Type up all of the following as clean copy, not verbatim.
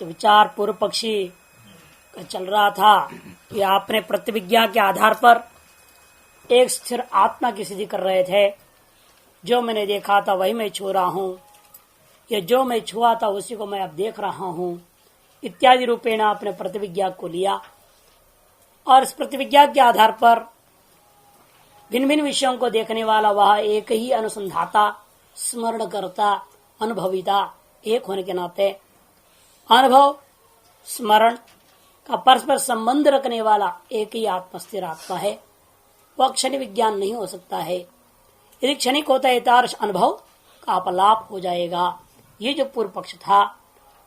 तो विचार पूर्व पक्षी का चल रहा था कि आपने प्रतिविज्ञा के आधार पर एक स्थिर आत्मा की सिद्धि कर रहे थे। जो मैंने देखा था वही मैं छू रहा हूँ, या जो मैं छुआ था उसी को मैं अब देख रहा हूँ इत्यादि रूपेण आपने प्रतिविज्ञा को लिया। और इस प्रतिविज्ञा के आधार पर भिन्न भिन्न विषयों को देखने वाला वह एक ही अनुसंधाता, स्मरण करता, अनुभविता एक होने के नाते अनुभव स्मरण का परस्पर संबंध रखने वाला एक ही आत्मा स्थिर आत्मा है। वह क्षणिक विज्ञान नहीं हो सकता है। यदि क्षणिक होता है तारस अनुभव का अपलाप हो जाएगा। ये जो पूर्व पक्ष था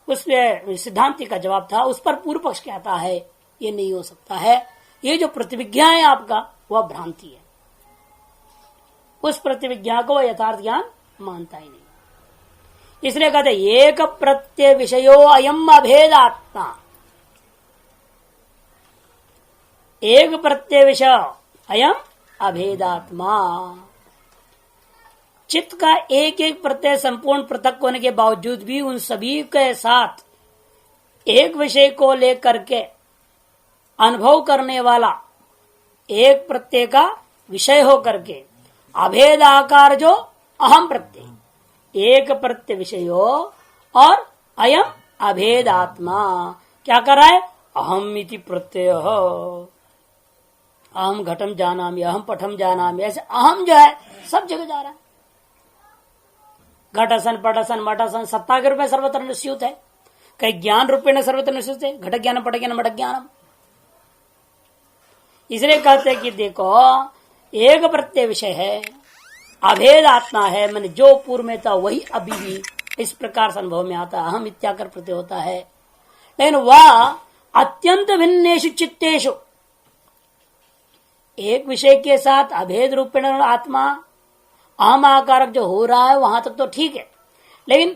उसमें सिद्धांति का जवाब था, उस पर पूर्व पक्ष कहता है ये नहीं हो सकता है। ये जो प्रतिविज्ञा है आपका वह भ्रांति है। उस प्रतिविज्ञा को यथार्थ ज्ञान मानता ही नहीं। इसलिए कहते एक प्रत्यय विषयो अयम अभेदात्मा। एक प्रत्यय विषय अयम अभेदात्मा। चित्त का एक एक प्रत्यय संपूर्ण पृथक होने के बावजूद भी उन सभी के साथ एक विषय को लेकर के अनुभव करने वाला एक प्रत्यय का विषय हो करके अभेद आकार जो अहम प्रत्यय, एक प्रत्यय विषयो और अयम अभेद आत्मा क्या कर रहा है? अहम इति प्रत्यय, अहम घटम जानामि, अहम पठम जानामि, ऐसे अहम जो है सब जगह जा रहा है। घटसन पटसन मटसन सत्ता के रूप में सर्वत्र निश्चित है, कई ज्ञान रूपेण सर्वत्र निश्चित है, घट ज्ञान पट ज्ञान मट ज्ञानम। इसलिए कहते हैं कि देखो एक प्रत्यय विषय है, अभेद आत्मा है, मैंने जो पूर्व में था वही अभी भी इस प्रकार से अनुभव में आता है, अहम इत्याकर प्रत्यय होता है। लेकिन वह अत्यंत भिन्नेषु चित्तेषु एक विषय के साथ अभेद रूपेण आत्मा अहम आकारक जो हो रहा है वहां तक तो ठीक है, लेकिन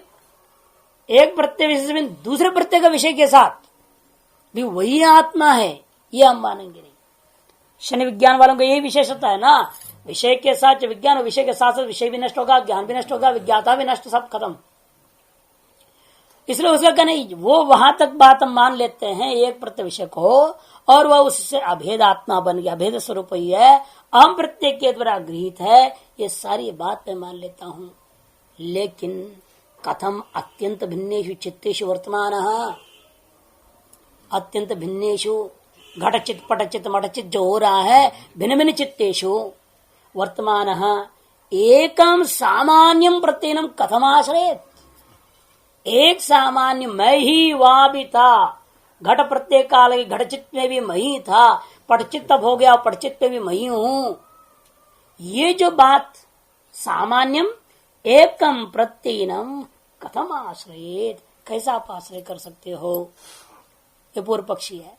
एक प्रत्यय विशेष में दूसरे प्रत्यय का विषय के साथ भी वही आत्मा है, ये हम मानेंगे नहीं। शनि विज्ञान वालों का यही विशेषता है ना, विषय के साथ विज्ञान, विषय के साथ साथ विषय भी नष्ट होगा, ज्ञान भी नष्ट होगा, विज्ञाता भी नष्ट, सब खत्म। इसलिए उसका कहना वो वहां तक बात हम मान लेते हैं एक प्रत्यय विषय को, और वह उससे अभेद आत्मा बन गया, अभेद स्वरूप ही है, अहम प्रत्यय के द्वारा गृहित है, ये सारी बात मैं मान लेता हूं। लेकिन कथम अत्यंत भिन्नेषु चित्तेषु वर्तमान, अत्यंत भिन्नेषु घटचित पटचित मटचित जो हो रहा है भिन्न भिन्न चित्तेषु वर्तमान एकम सामान्यम प्रत्ययनम कथम आश्रयेत। एक सामान्य मैं ही वहां भी था, घट प्रत्यय काल घटचित में भी मैं ही था, पटचित तब हो गया, पटचित में भी मैं ही हूं। ये जो बात सामान्यम एकम प्रत्ययनम कथम आश्रयेत, कैसा आप आश्रय कर सकते हो? ये पूर्व पक्षी है।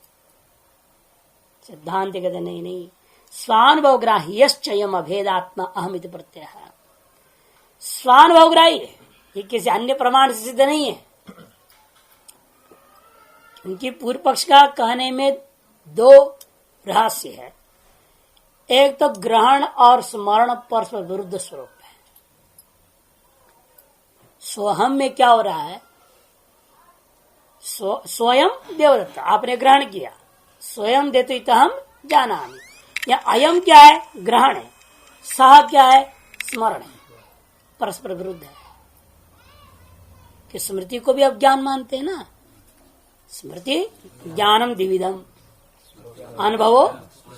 सिद्धांत कहते नहीं, स्वानुभवग्राह्यश्चयम अभेदात्मा अहमिति प्रत्यय है। स्वानुभवग्राही ये किसी अन्य प्रमाण से सिद्ध नहीं है। उनकी पूर्व पक्ष का कहने में दो रहस्य है। एक तो ग्रहण और स्मरण परस्पर विरुद्ध स्वरूप है। सोहम में क्या हो रहा है? स्वयं देवदत्त आपने ग्रहण किया, स्वयं देते तो हम जाना, या अयम क्या है? ग्रहण है, सह क्या है? स्मरण है, परस्पर विरुद्ध है। कि स्मृति को भी आप ज्ञान मानते हैं ना, स्मृति ज्ञानम द्विविधम अनुभवो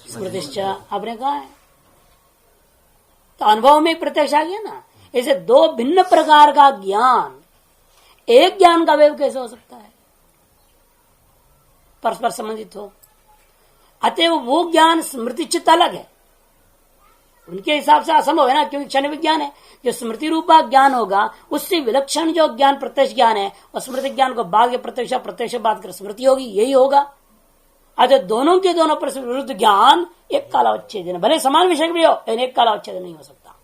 स्मृतिश्च आपने कहा है, तो अनुभव में प्रत्यक्ष आ गया ना। ऐसे दो भिन्न प्रकार का ज्ञान एक ज्ञान का अवयव कैसे हो सकता है? परस्पर संबंधित हो। अतएव वो ज्ञान स्मृति चित्त अलग है, उनके हिसाब से असंभव है ना, क्योंकि क्षण विज्ञान है। जो स्मृति रूपा ज्ञान होगा उससे विलक्षण जो ज्ञान प्रत्यक्ष ज्ञान है, और स्मृति ज्ञान को बाद के प्रत्यक्ष बात कर स्मृति होगी, यही होगा। अतः दोनों के दोनों पर विरुद्ध ज्ञान एक कालावच्छेदन, भले समान विषय भी हो लेकिन एक कालावच्छेदन नहीं हो सकता।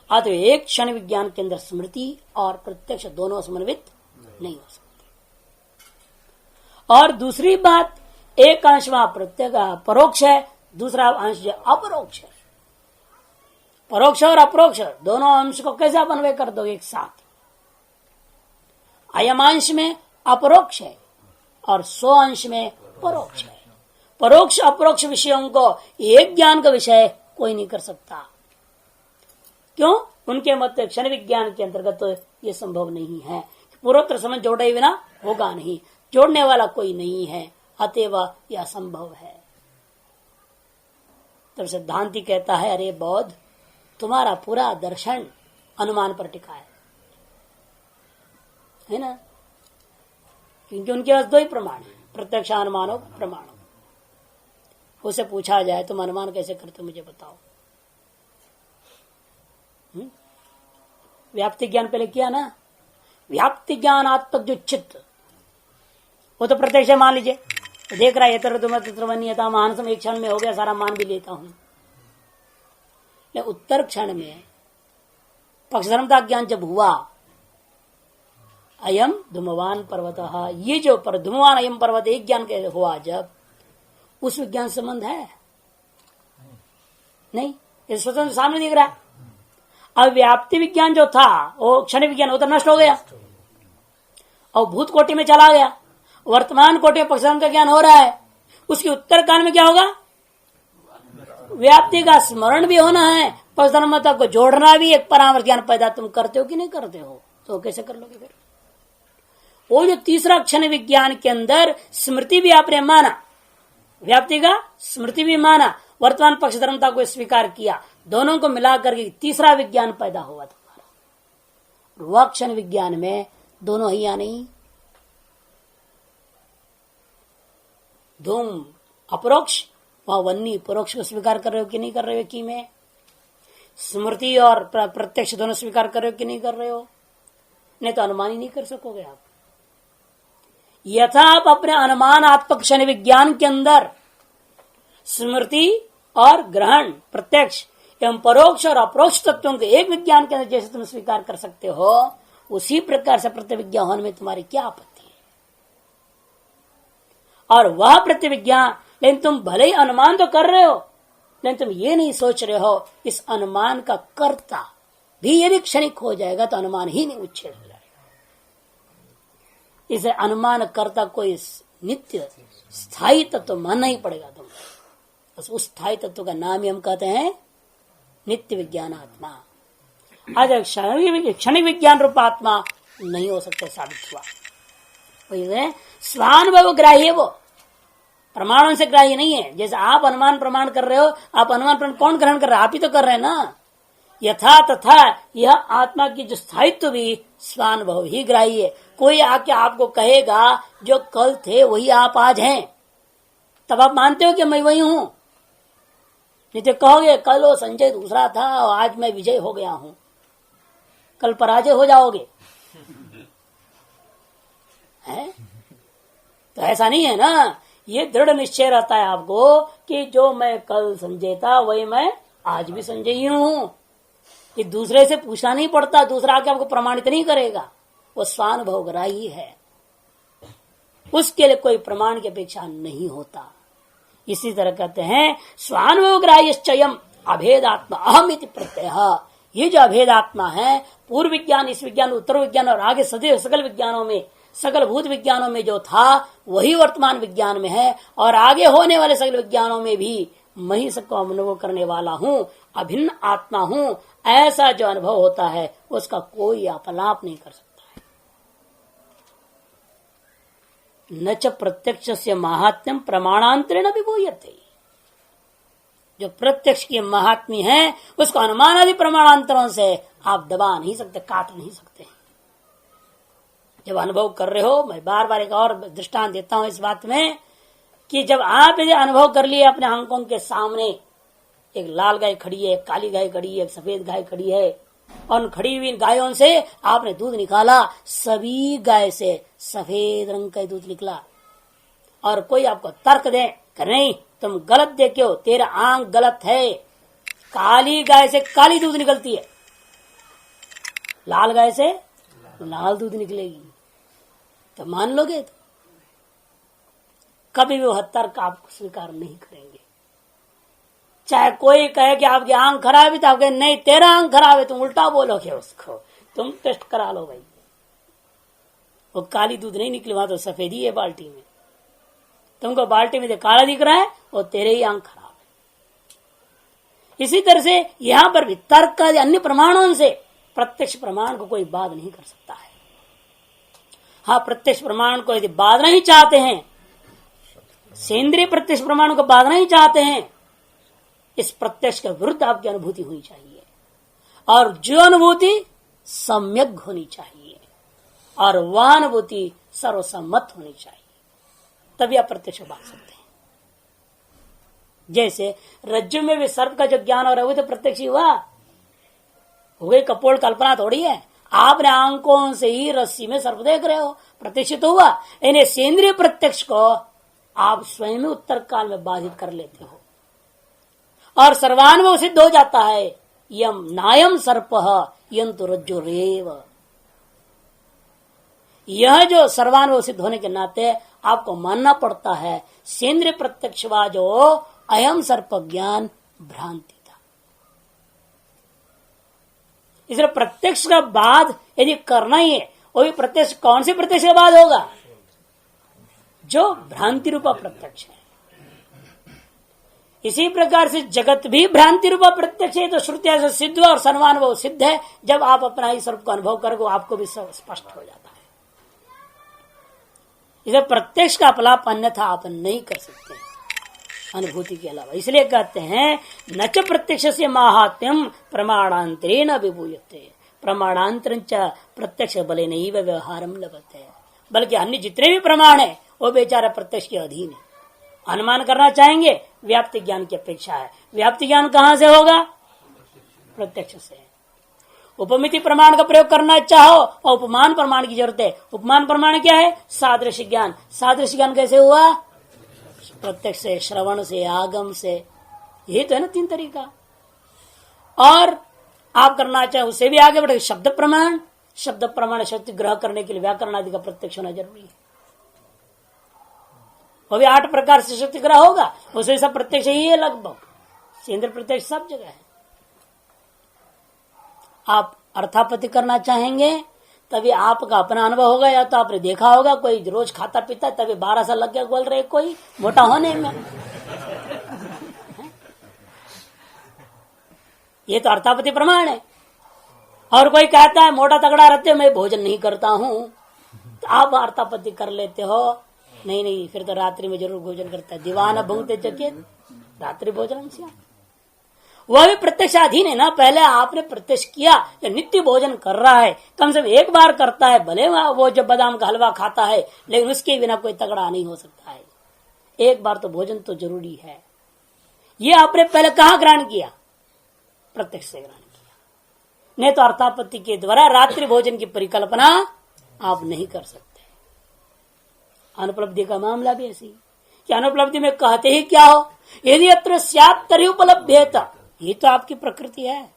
अतः एक क्षण विज्ञान के अंदर स्मृति और प्रत्यक्ष दोनों समन्वित नहीं हो सकते। और दूसरी बात, एक अंश वहां प्रत्यक्ष परोक्ष है, दूसरा अंश जो अपरोक्ष है। परोक्ष और अपरोक्ष दोनों अंश को कैसे आप अन्वय कर दो एक साथ? अयमांश में अपरोक्ष है और 100 अंश में परोक्ष है। परोक्ष अपरोक्ष विषयों को एक ज्ञान का विषय कोई नहीं कर सकता। क्यों? उनके मत क्षण विज्ञान के अंतर्गत तो ये संभव नहीं है। पूर्वोत्तर समझ जोड़े बिना होगा नहीं, जोड़ने वाला कोई नहीं है, अतएव यह असंभव है। तब सिद्धांति कहता है, अरे बौद्ध, तुम्हारा पूरा दर्शन अनुमान पर टिका है ना? क्योंकि उनके पास 2 ही प्रमाण है, प्रत्यक्ष अनुमान और प्रमाण। उसे पूछा जाए तुम अनुमान कैसे करते हो, मुझे बताओ। व्याप्ति ज्ञान पहले किया ना, व्याप्ति ज्ञानात्मक जो चित्त, वो तो प्रत्यक्ष मान लीजिए, तो देख रहा है तत्रवन्यता मानसम, एक क्षण में हो गया, सारा मान भी लेता हूं। लेकिन उत्तर क्षण में पक्षधर्मता ज्ञान जब हुआ, अयम धूमवान पर्वत, ये जो धूमवान अयम पर्वत एक ज्ञान के हुआ, जब उस विज्ञान संबंध है नहीं, ये स्वतंत्र सामने दिख रहा है। अब व्याप्ति विज्ञान जो था वो क्षण विज्ञान, वो तो नष्ट हो गया और भूत कोटि में चला गया। वर्तमान कोटि में पक्षधर्म का ज्ञान हो रहा है, उसके उत्तर काल में क्या होगा? व्याप्ति का स्मरण भी होना है, पक्षधर्मता को जोड़ना भी, एक परामर्श ज्ञान पैदा तुम करते हो कि नहीं करते हो? तो कैसे कर लोगे फिर? वो जो तीसरा क्षण विज्ञान के अंदर स्मृति भी आपने माना, व्याप्ति का स्मृति भी माना, वर्तमान पक्षधर्मता को स्वीकार किया, दोनों को मिलाकर के तीसरा विज्ञान पैदा हुआ तुम्हारा। वह क्षण विज्ञान में दोनों ही या नहीं, धूम अपरोक्ष, वह वन्नी परोक्ष को स्वीकार कर रहे हो कि नहीं कर रहे हो? कि में स्मृति और प्रत्यक्ष दोनों स्वीकार कर रहे हो कि नहीं कर रहे हो? नहीं तो अनुमान ही नहीं कर सकोगे आप। यथा आप अपने अनुमानात्मक क्षण विज्ञान के अंदर स्मृति और ग्रहण, प्रत्यक्ष एवं परोक्ष और अपरोक्ष तत्वों के एक विज्ञान के अंदर जैसे तुम स्वीकार कर सकते हो, उसी प्रकार से प्रतिविज्ञा होने में तुम्हारी क्या आपत्ति है? और वह प्रतिविज्ञा, लेकिन तुम भले ही अनुमान तो कर रहे हो, लेकिन तुम ये नहीं सोच रहे हो इस अनुमान का कर्ता भी यदि क्षणिक हो जाएगा तो अनुमान ही नहीं उच्छेद हो जाएगा। इसे अनुमान कर्ता कोई नित्य स्थायी तत्व मानना ही पड़ेगा तुम। बस उस स्थायी तत्व का नाम ही हम कहते हैं नित्य विज्ञान आत्मा। आज क्षणिक विज्ञान रूप आत्मा नहीं हो सकता, साबित हुआ। स्वानुभव ग्राह्य, वो प्रमाणों से ग्राह्य नहीं है। जैसे आप अनुमान प्रमाण कर रहे हो, आप अनुमान प्रमाण कौन ग्रहण कर रहे हैं? आप ही तो कर रहे हैं ना। यथा तथा यह आत्मा की जो स्थायित्व भी स्वानुभव ही ग्राह्य है। कोई आके आपको कहेगा जो कल थे वही आप आज हैं, तब आप मानते हो कि मैं वही हूं? नहीं तो कहोगे कल वो संजय दूसरा था और आज मैं विजय हो गया हूं, कल पराजय हो जाओगे। है? तो ऐसा नहीं है ना। ये दृढ़ निश्चय रहता है आपको कि जो मैं कल संजय था वही मैं आज भी संजय ही हूं। ये दूसरे से पूछना नहीं पड़ता, दूसरा आके आपको प्रमाणित नहीं करेगा, वो स्वानुभव ग्राही है, उसके लिए कोई प्रमाण की अपेक्षा नहीं होता। इसी तरह कहते हैं स्वानुभव ग्राह्यश्चयम् अभेदात्मा अहमिति प्रत्यय। ये जो अभेदात्मा है, पूर्व विज्ञान, इस विज्ञान, उत्तर विज्ञान और आगे सदैव सकल विज्ञानों में, सकल भूत विज्ञानों में जो था वही वर्तमान विज्ञान में है, और आगे होने वाले सकल विज्ञानों में भी मैं ही सबको अनुभव करने वाला हूं, अभिन्न आत्मा हूं। ऐसा जो अनुभव होता है उसका कोई अपलाप नहीं कर सकता है। न च प्रत्यक्ष से महात्म्यम प्रमाणांतरेण विभूयते। जो प्रत्यक्ष की महात्म्य है उसको अनुमान आदि प्रमाणांतरों से आप दबा नहीं सकते, काट नहीं सकते। जब अनुभव कर रहे हो, मैं बार बार एक और दृष्टांत देता हूं इस बात में, कि जब आप यदि अनुभव कर लिए अपने आंखों के सामने, एक लाल गाय खड़ी है, एक काली गाय खड़ी है, एक सफेद गाय खड़ी है, और उन खड़ी हुई गायों से आपने दूध निकाला, सभी गाय से सफेद रंग का दूध निकला, और कोई आपको तर्क दे कि नहीं तुम गलत देखे हो, तेरा आंख गलत है, काली गाय से काली दूध निकलती है, लाल गाय से लाल दूध निकलेगी, तो मान लोगे? तो कभी भी वह तर्क आप स्वीकार नहीं करेंगे। चाहे कोई कहे कि आपकी आंख खराब है, तो आप कहे नहीं तेरा आंख खराब है, तुम उल्टा बोलोगे उसको, तुम टेस्ट करा लो भाई। वो काली दूध नहीं निकली, वहां तो सफेदी है बाल्टी में। तुमको बाल्टी में जो काला दिख रहा है वो तेरे ही आंख खराब है। इसी तरह से यहां पर भी तर्क का अन्य प्रमाणों से प्रत्यक्ष प्रमाण को कोई बाध नहीं कर सकता है। हाँ, प्रत्यक्ष प्रमाण को यदि बाधना ही चाहते हैं, सेंद्रिय प्रत्यक्ष प्रमाण को बाधना ही चाहते हैं, इस प्रत्यक्ष के विरुद्ध आपकी अनुभूति होनी चाहिए, और जो अनुभूति सम्यक होनी चाहिए, और वह अनुभूति सर्वसम्मत होनी चाहिए, तभी आप प्रत्यक्ष बांध सकते हैं। जैसे रज्जु में भी सर्प का जो ज्ञान हो रहा है वो तो प्रत्यक्ष ही हुआ, हो गई कपोल कल्पना थोड़ी है। आपने आंखों से ही रस्सी में सर्प देख रहे हो, प्रत्यक्ष तो हुआ। इन्हें सेंद्रिय प्रत्यक्ष को आप स्वयं में उत्तर काल में बाधित कर लेते हो, और सर्वानुभव सिद्ध हो जाता है। यम नायम सर्प यंतु रज्जुरेव। यह जो सर्वानुभव सिद्ध होने के नाते आपको मानना पड़ता है, सेंद्रिय प्रत्यक्षवा जो अयम सर्प ज्ञान भ्रांति था। इसलिए प्रत्यक्ष का बाद यदि करना ही है, वो भी प्रत्यक्ष कौन से प्रत्यक्ष का बाद होगा? जो भ्रांति रूपा प्रत्यक्ष है। इसी प्रकार से जगत भी भ्रांति रूपा प्रत्यक्ष है, तो श्रुतिया से सिद्ध और सर्वानुभव सिद्ध है। जब आप अपना ही सर्प को अनुभव करोगे आपको भी स्पष्ट हो जाता है। इसे प्रत्यक्ष का अपलाप अन्यथा आप नहीं कर सकते अनुभूति के अलावा। इसलिए कहते हैं न च प्रत्यक्ष से माहात्म्यम प्रमाणांतरेण विभूयते। प्रमाणांतर प्रत्यक्ष बले नहीं व्यवहारम लभते। बल्कि अन्य जितने भी प्रमाण है वो बेचारा प्रत्यक्ष के अधीन है। अनुमान करना चाहेंगे व्याप्ति ज्ञान की अपेक्षा है। व्याप्ति ज्ञान कहां से होगा? प्रत्यक्ष से। उपमिति प्रमाण का प्रयोग करना चाहो और उपमान प्रमाण की जरूरत है। उपमान प्रमाण क्या है? सादृश्य ज्ञान। सादृश्य ज्ञान कैसे हुआ? प्रत्यक्ष से, श्रवण से, आगम से। यही तो है ना तीन तरीका। और आप करना चाहे उससे भी आगे बढ़े शब्द प्रमाण। शब्द प्रमाण शक्ति ग्रह करने के लिए व्याकरण आदि का प्रत्यक्ष होना जरूरी है। वो भी 8 प्रकार से शक्ति ग्रह होगा, उसमें सब प्रत्यक्ष ही है लगभग। सेंद्र प्रत्यक्ष सब जगह है। आप अर्थापत्ति करना चाहेंगे तभी आपका अपना अनुभव होगा, या तो आपने देखा होगा कोई रोज खाता पीता तभी 12 साल लग गया बोल रहे कोई मोटा होने में। ये तो अर्थापत्ति प्रमाण है। और कोई कहता है मोटा तगड़ा रहते मैं भोजन नहीं करता हूं, तो आप अर्थापत्ति कर लेते हो। नहीं फिर तो रात्रि में जरूर भोजन करता है। दीवाना भूंगते चकित रात्रि भोजन से वह भी प्रत्यक्षाधीन है ना। पहले आपने प्रत्यक्ष किया, जो नित्य भोजन कर रहा है कम से कम एक बार करता है, भले वो जो बादाम का हलवा खाता है, लेकिन उसके बिना कोई तगड़ा नहीं हो सकता है। एक बार तो भोजन तो जरूरी है। ये आपने पहले कहां ग्रहण किया? प्रत्यक्ष से ग्रहण किया। नहीं तो अर्थापत्ति के द्वारा रात्रि भोजन की परिकल्पना आप नहीं कर सकते। अनुपलब्धि का मामला भी ऐसी कि अनुपलब्धि में कहते ही क्या हो? यदि अत्र स्यात् तर्हि उपलभ्येत। ये तो आपकी प्रकृति है।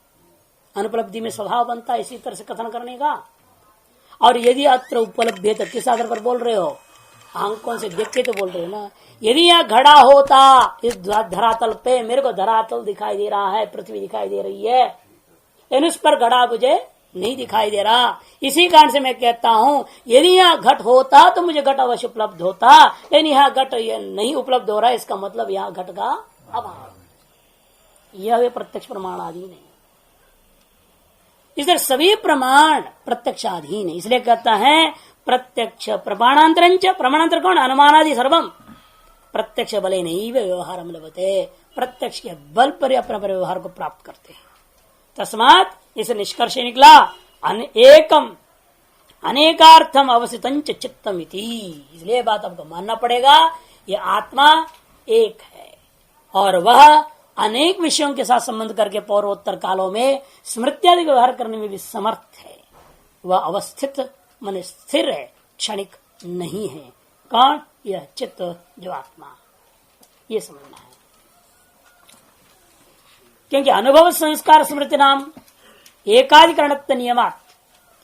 अनुपलब्धि में स्वभाव बनता है इसी तरह से कथन करने का। और यदि अत्र उपलब्धेत किस आधार पर बोल रहे हो? आंखों से देख के तो बोल रहे हो ना। यदि यहाँ घड़ा होता इस धरातल पे, मेरे को धरातल दिखाई दे रहा है, पृथ्वी दिखाई दे रही है, लेकिन उस पर घड़ा मुझे नहीं दिखाई दे रहा। इसी कारण से मैं कहता हूं यदि यहाँ घट होता तो मुझे घट अवश्य उपलब्ध होता, लेकिन यहाँ घट नहीं उपलब्ध हो रहा है, इसका मतलब यहाँ घट का अभाव। यह प्रत्यक्ष प्रमाणाधीन है। इसलिए सभी प्रमाण प्रत्यक्षाधीन है। इसलिए कहता है प्रत्यक्ष प्रमाणांतर। प्रमाणांतर कौन? अनुमानादि सर्वम प्रत्यक्ष बले नहीं व्यवहार लभते। प्रत्यक्ष के बल पर अपना व्यवहार को प्राप्त करते हैं। तस्मात इसे निष्कर्ष निकला एकम अनेकार्थम अवस्थितं चित्तम इति। इसलिए बात आपको मानना पड़ेगा, ये आत्मा एक है और वह अनेक विषयों के साथ संबंध करके पूर्वोत्तर कालों में स्मृत्यादि व्यवहार करने में भी समर्थ है। वह अवस्थित मन स्थिर है, क्षणिक नहीं है। कौन? यह चित्त जो आत्मा। ये समझना है, क्योंकि अनुभव संस्कार स्मृति नाम एकाधिकरणत्व नियमात।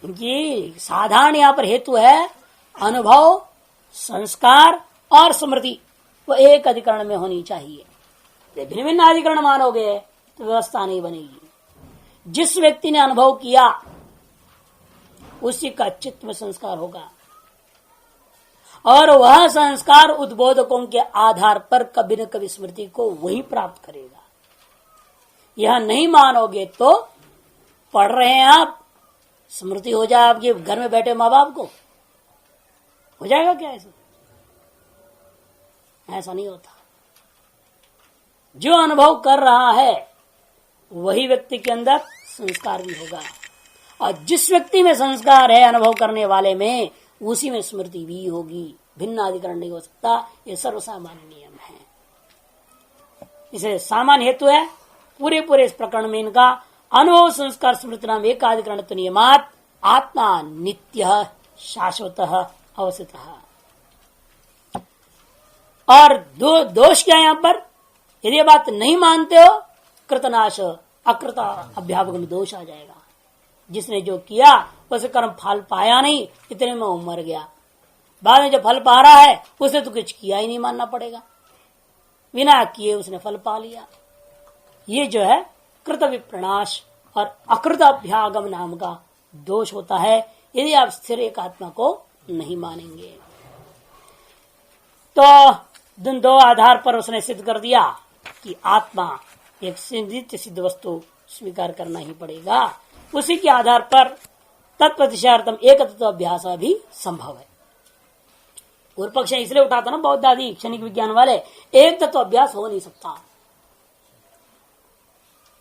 क्योंकि साधारण यहाँ पर हेतु है अनुभव, संस्कार और स्मृति, वो एक अधिकरण में होनी चाहिए। भिन्न भिन्न अधिकरण मानोगे तो व्यवस्था नहीं बनेगी। जिस व्यक्ति ने अनुभव किया उसी का चित्त में संस्कार होगा, और वह संस्कार उद्बोधकों के आधार पर कभी न कभी स्मृति को वही प्राप्त करेगा। यह नहीं मानोगे तो पढ़ रहे हैं आप, स्मृति हो जाए आपके घर में बैठे माँ बाप को, हो जाएगा क्या ऐसा? ऐसा नहीं होता। जो अनुभव कर रहा है वही व्यक्ति के अंदर संस्कार भी होगा, और जिस व्यक्ति में संस्कार है अनुभव करने वाले में, उसी में स्मृति भी होगी। भिन्न अधिकरण नहीं हो सकता, ये सर्वसामान्य नियम है। इसे सामान्य हेतु है पूरे इस प्रकरण में इनका अनुभव संस्कार स्मृति नाम एक अधिकरण तो नियमात आत्मा नित्य शाश्वत अवस्थित। और दोष क्या है यहां पर? यदि ये बात नहीं मानते हो, कृतनाश अकृत अभ्यापक में दोष आ जाएगा। जिसने जो किया उसे कर्म फल पाया नहीं, इतने में वो मर गया। बाद में जो फल पा रहा है उसे तो कुछ किया ही नहीं मानना पड़ेगा, बिना किए उसने फल पा लिया। ये जो है कृत विप्रणाश और अकृत अभ्यागम नाम का दोष होता है यदि आप स्थिर एक आत्मा को नहीं मानेंगे। तो दो आधार पर उसने सिद्ध कर दिया कि आत्मा एक नित्य सिद्ध वस्तु स्वीकार करना ही पड़ेगा। उसी के आधार पर तत्प्रतिशार्थम एक तत्व अभ्यास भी संभव है। पूर्व पक्ष इसलिए उठाता ना बौद्ध आदि क्षणिक विज्ञान वाले, एक तत्व अभ्यास हो नहीं सकता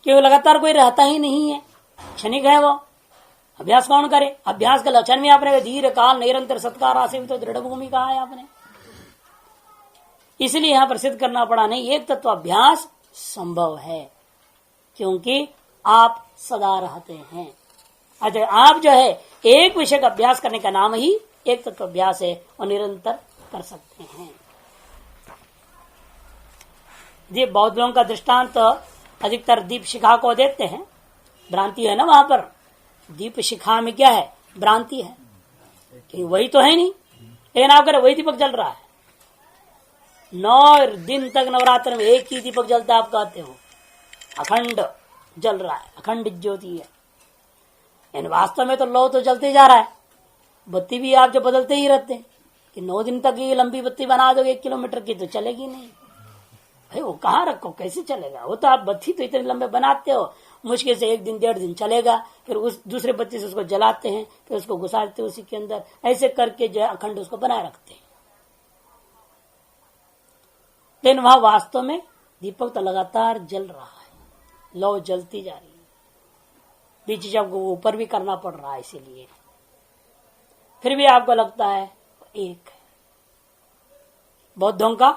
क्यों? लगातार कोई रहता ही नहीं है, क्षणिक है वो। अभ्यास कौन करे? अभ्यास का लक्षण भी आपने धीर काल निरंतर सत्कार आसेवित तो दृढ़ भूमि कहा है आपने। इसलिए यहां पर सिद्ध करना पड़ा नहीं, एक तत्व अभ्यास संभव है क्योंकि आप सदा रहते हैं। अगर आप जो है एक विषय का अभ्यास करने का नाम ही एक तत्व अभ्यास है और निरंतर कर सकते हैं। ये बौद्ध लोगों का दृष्टांत तो अधिकतर दीप शिखा को देते हैं। भ्रांति है ना वहां पर, दीप शिखा में क्या है? भ्रांति है कि वही तो है नहीं, लेकिन आप करें वही दीपक जल रहा है। 9 दिन तक नवरात्र में एक ही दीपक जलता है, आप कहते हो अखंड जल रहा है, अखंड ज्योति है। इन वास्तव में तो लो तो जलते जा रहा है। बत्ती भी आप जो बदलते ही रहते हैं कि 9 दिन तक ये लंबी बत्ती बना दोगे 1 किलोमीटर की तो चलेगी नहीं भाई, वो कहाँ रखो, कैसे चलेगा? वो तो आप बत्ती तो इतने लंबे बनाते हो, मुश्किल से 1 दिन 1.5 दिन चलेगा, फिर उस दूसरे बत्ती से उसको जलाते हैं, फिर उसको घुसाते उसी के अंदर, ऐसे करके जो है अखंड उसको बनाए रखते हैं। लेकिन वहां वास्तव में दीपक तो लगातार जल रहा है, लौ जलती जा रही है, बीच जब ऊपर भी करना पड़ रहा है, इसीलिए फिर भी आपको लगता है एक है। बौद्धों का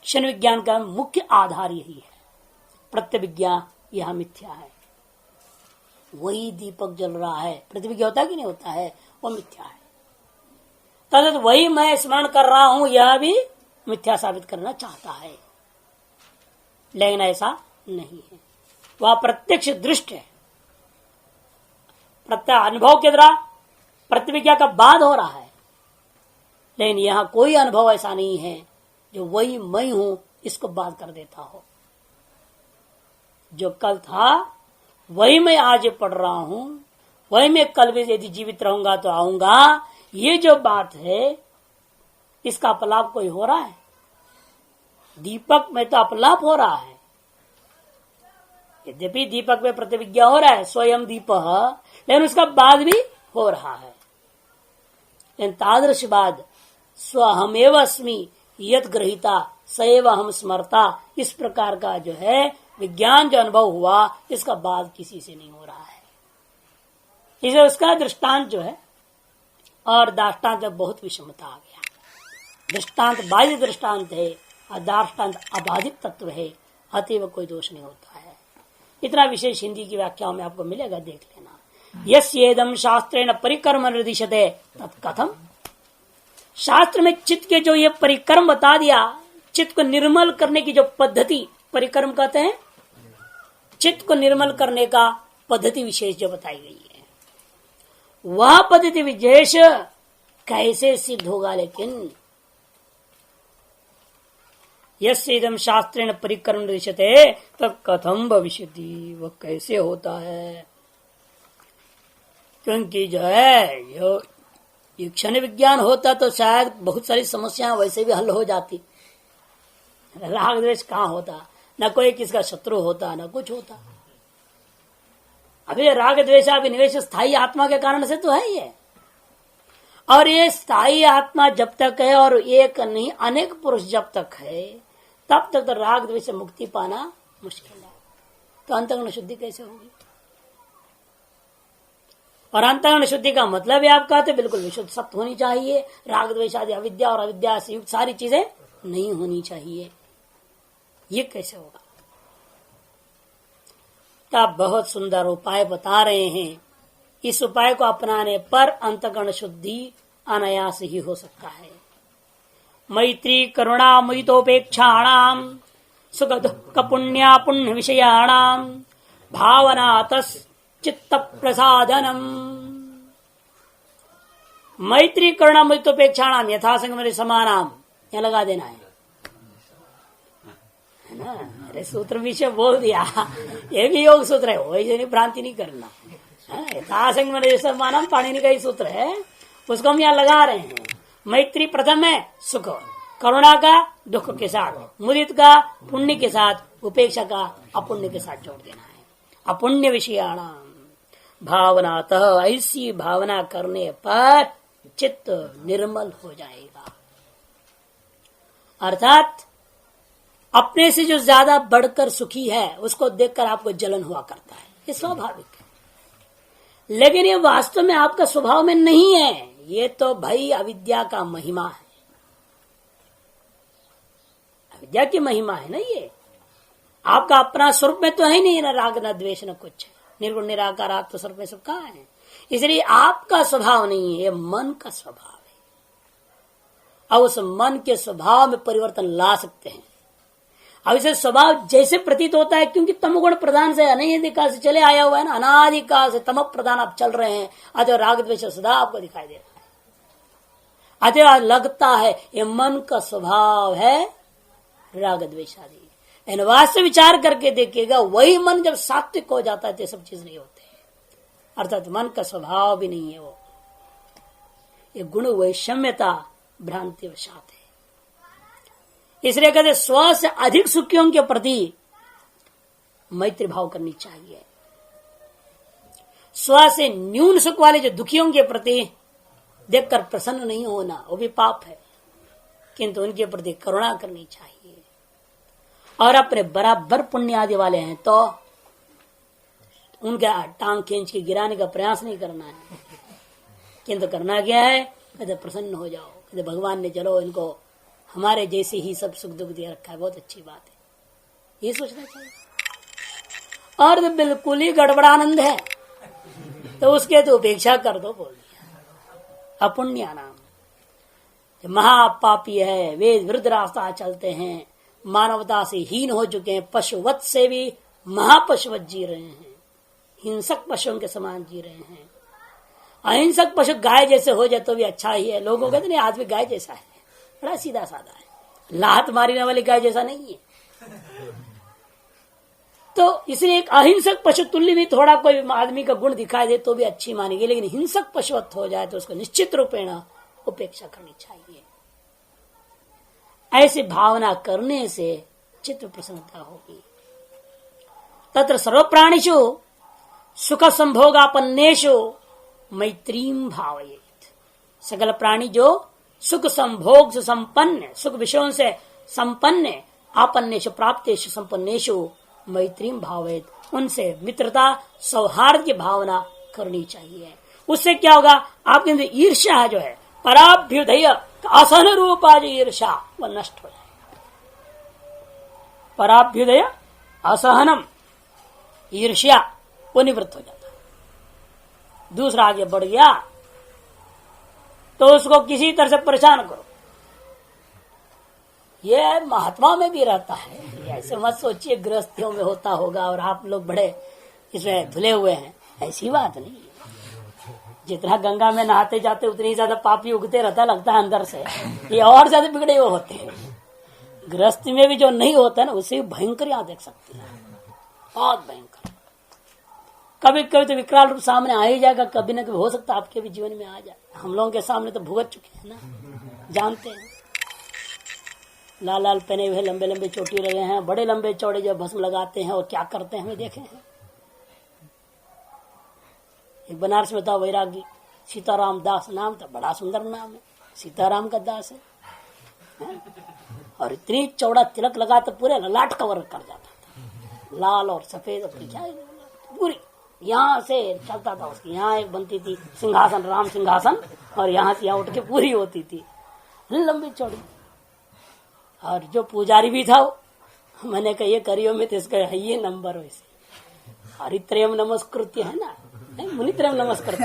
क्षण विज्ञान का मुख्य आधार यही है, प्रत्यभिज्ञा यह मिथ्या है। वही दीपक जल रहा है, प्रतिभिज्ञा होता है कि नहीं होता है, वो मिथ्या है। तद वही मैं स्मरण कर रहा हूं, यह भी मिथ्या साबित करना चाहता है, लेकिन ऐसा नहीं है। वह प्रत्यक्ष दृष्ट है, प्रत्यक्ष अनुभव के द्वारा प्रतिविज्ञा का बाद हो रहा है। लेकिन यहां कोई अनुभव ऐसा नहीं है जो वही मैं हूं इसको बाद कर देता हो। जो कल था वही मैं आज पढ़ रहा हूं, वही मैं कल भी यदि जीवित रहूंगा तो आऊंगा, ये जो बात है इसका अपलाप कोई हो रहा है? दीपक में तो अपलाप हो रहा है, यद्यपि दीपक में प्रतिविज्ञा हो रहा है स्वयं दीप, लेकिन उसका बाद भी हो रहा है। लेकिन तादृश बाद स्वहमेव अस्मि यत ग्रहिता सएव हम स्मरता, इस प्रकार का जो है विज्ञान जो अनुभव हुआ इसका बाद किसी से नहीं हो रहा है। इसे उसका दृष्टांत जो है और दाष्टांत में बहुत विषमता आ गया। दृष्टांत बाह्य दृष्टांत है और दाष्टांत अबाधित तत्व है, अतएव कोई दोष नहीं होता है। इतना विशेष हिंदी की व्याख्याओं में आपको मिलेगा, देख लेना। यस्येदम शास्त्रेण परिकर्म निर्दिशते तत्कथम, शास्त्र में चित्त के जो ये परिकर्म बता दिया, चित्त को निर्मल करने की जो पद्धति, परिकर्म कहते हैं चित्त को निर्मल करने का पद्धति विशेष जो बताई गई है, वह पद्धति विशेष कैसे सिद्ध होगा? लेकिन यस्येदम शास्त्रेण परिकर्म निर्दिशते तत्कथम भविष्यति, वह कैसे होता है? क्योंकि जो है ये क्षण विज्ञान होता तो शायद बहुत सारी समस्याएं वैसे भी हल हो जाती। राग द्वेष कहाँ होता, न कोई किसका शत्रु होता, न कुछ होता। अभी राग द्वेष अभिनिवेश स्थायी आत्मा के कारण से तो है ये, और ये स्थायी आत्मा जब तक है और एक नहीं अनेक पुरुष जब तक है तब तक तो राग द्वेष से मुक्ति पाना मुश्किल है। तो अंतःकरण शुद्धि कैसे होगी? और अंतःकरण शुद्धि का मतलब है आपका तो बिल्कुल विशुद्ध सत्य होनी चाहिए, राग द्वेष आदि अविद्या और अविद्या से युक्त सारी चीजें नहीं होनी चाहिए। ये कैसे होगा? तब बहुत सुंदर उपाय बता रहे हैं। इस उपाय को अपनाने पर अंतःकरण शुद्धि अनायास ही हो सकता है। मैत्री करुणा मुदितोपेक्षाणाम सुख दुख पुण्या पुण्य विषयाणाम भावनातस् चित्त प्रसादनम। मैत्री करुणा मुदितोपेक्षाणाम यथासंग समानाम, यह लगा देना है ना। अरे सूत्र विषय बोल दिया, ये भी योग सूत्र है, वही भ्रांति नहीं करना। यथासंग समानम पाणिनि का ही सूत्र है, उसको हम यहाँ लगा रहे हैं। मैत्री प्रथम है सुख, करुणा का दुख के साथ, मुदित का पुण्य के साथ, उपेक्षा का अपुण्य के साथ जोड़ देना है। अपुण्य विषयाणाम भावनातः, ऐसी भावना करने पर चित्त निर्मल हो जाएगा। अर्थात अपने से जो ज्यादा बढ़कर सुखी है उसको देखकर आपको जलन हुआ करता है, ये स्वाभाविक है। लेकिन ये वास्तव में आपका स्वभाव में नहीं है, ये तो भाई अविद्या का महिमा है, अविद्या की महिमा है ना। ये आपका अपना स्वरूप में तो है नहीं, ना राग न द्वेष न कुछ, निर्गुण निराकार आत्म स्वरूप में सब कहाँ है। इसलिए आपका स्वभाव नहीं है, ये मन का स्वभाव है। अब उस मन के स्वभाव में परिवर्तन ला सकते हैं। अब इसे स्वभाव जैसे प्रतीत होता है, क्योंकि तमोगुण प्रधान से अनादिकाल से चले आया हुआ है ना, अनादिकाल से तम प्रधान आप चल रहे हैं, अतः राग द्वेष सदा आपको दिखाई दे रहा है। अतः लगता है ये मन का स्वभाव है राग द्वेष आदि। वास्तव विचार करके देखिएगा, वही मन जब सात्विक हो जाता है तो सब चीज नहीं होते, अर्थात मन का स्वभाव भी नहीं है वो, ये गुण वैषम्यता भ्रांति वशात है। इसलिए कहते स्व से अधिक सुखियों के प्रति मैत्री भाव करनी चाहिए। स्व से न्यून सुख वाले जो दुखियों के प्रति देखकर प्रसन्न नहीं होना, वो भी पाप है, किंतु उनके प्रति करुणा करनी चाहिए। और अपने बराबर पुण्य आदि वाले हैं तो उनका टांग खींच के गिराने का प्रयास नहीं करना है, किंतु करना क्या है, कहते प्रसन्न हो जाओ, कहते भगवान ने चलो इनको हमारे जैसे ही सब सुख दुख दे रखा है, बहुत अच्छी बात है, ये सोचना चाहिए। और तो बिल्कुल ही गड़बड़ानंद है तो उसके तो उपेक्षा कर दो, बोल दिया। अपुण्य नाम महापापी है, वे विरुद्ध रास्ता चलते हैं, मानवता से हीन हो चुके हैं, पशुवत से भी महापशुवत जी रहे हैं, हिंसक पशुओं के समान जी रहे हैं। अहिंसक पशु गाय जैसे हो जाए तो भी अच्छा ही है, लोगों कहते नहीं आदमी गाय जैसा है, बड़ा सीधा साधा है, लात मारने वाली गाय जैसा नहीं है। तो इसलिए एक अहिंसक पशु तुल्य भी थोड़ा कोई आदमी का गुण दिखाई दे तो भी अच्छी मानेगी, लेकिन हिंसक पशुवत हो जाए तो उसको निश्चित रूपेण उपेक्षा करनी चाहिए। ऐसी भावना करने से चित्त प्रसन्नता होगी। तत्र सर्व प्राणिषु सुख संभोगापन्नेषु मैत्रीम भावयेत्। सकल प्राणी जो सुख संभोग से संपन्न, सुख विषयों से संपन्न, आपन्नेषु प्राप्तेषु संपन्नेषु मैत्रीम भावयेत्, उनसे मित्रता सौहार्द की भावना करनी चाहिए। उससे क्या होगा, आपके अंदर ईर्ष्या जो है, पराभ्युदय असहन रूपा जो ईर्ष्या वह नष्ट हो जाएगा। पराभ्युदय असहनम, ईर्ष्या वो निवृत्त हो जाता है। दूसरा आगे बढ़ गया तो उसको किसी तरह से परेशान करो, ये महात्मा में भी रहता है। ऐसे मत सोचिए गृहस्थियों में होता होगा और आप लोग बड़े इसमें धुले हुए हैं, ऐसी बात नहीं। जितना गंगा में नहाते जाते उतनी ज्यादा पापी उगते रहता लगता है अंदर से, ये और ज्यादा बिगड़े हुए होते हैं। गृहस्थी में भी जो नहीं होता है ना, उसे भयंकर यहाँ देख सकते हैं, बहुत भयंकर। कभी कभी तो विकराल रूप सामने आ ही जाएगा, कभी न कभी हो सकता है आपके भी जीवन में आ जाए। हम लोगों के सामने तो भुगत चुके हैं ना, जानते हैं। लाल लाल पहने हुए लंबे लंबे चोटी लगे हैं, बड़े लंबे चौड़े जो भस्म लगाते हैं और क्या करते हैं हमें देखे हैं। एक बनारस में था वैरागी, सीताराम दास नाम था, बड़ा सुंदर नाम है, सीताराम का दास है। और इतनी चौड़ा तिलक लगा तो पूरे ललाट कवर कर जाता था, लाल और सफेद अपनी क्या पूरी यहाँ से चलता था। उसकी यहाँ एक बनती थी सिंहासन, राम सिंहासन, और यहाँ से यहाँ उठ के पूरी होती थी लंबी चौड़ी। और जो पुजारी भी था मैंने कहा ये करियो में तो इसका है ये नंबर वैसे हरित्रयम नमस्कृत्य है ना, नहीं मुनित्रयम नमस्कृत्य,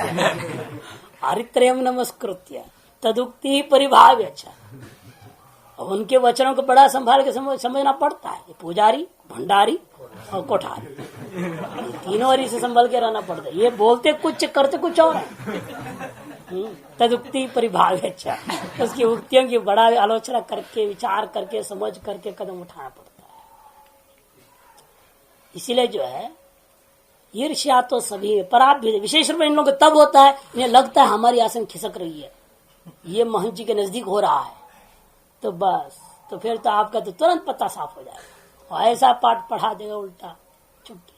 हरित्रयम नमस्कृत्य तदुक्ति परिभाव्य। अच्छा, उनके वचनों को बड़ा संभाल के समझना पड़ता है। पुजारी, भंडारी और कोठारी, तीनों हरी से संभल के रहना पड़ता है। ये बोलते कुछ करते कुछ और है। तदुक्ति परिभाव्य। अच्छा, उसकी उक्तियों की बड़ा आलोचना करके, विचार करके, समझ करके कदम उठाना पड़ता है। इसीलिए जो है ईर्ष्या तो सभी पर भी विशेष रूप में इन लोगों को तब होता है, इन्हें लगता है हमारी आसन खिसक रही है, ये महंत जी के नजदीक हो रहा है, तो बस तो फिर तो आपका तो तुरंत पता साफ हो जाएगा और ऐसा पाठ पढ़ा देगा उल्टा छुट्टी।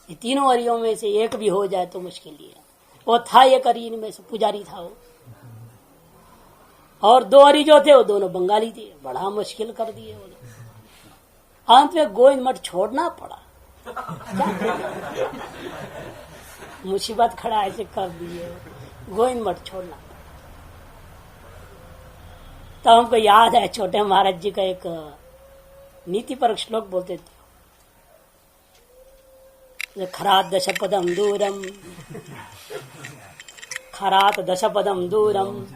ये तीनों हरियों में से एक भी हो जाए तो मुश्किल ही है। वो था एक हरि में से पुजारी था वो, और दो हरि जो थे वो दोनों बंगाली थे, बड़ा मुश्किल कर दिए वो। अंत में गोविंद मठ छोड़ना पड़ा, मुसीबत खड़ा ऐसे कर दिए, गोविंद मठ छोड़ना। तो हमको याद है छोटे महाराज जी का एक नीति पर श्लोक बोलते थे, खरात दशपदम दूरम, खरात दशपदम दूरम,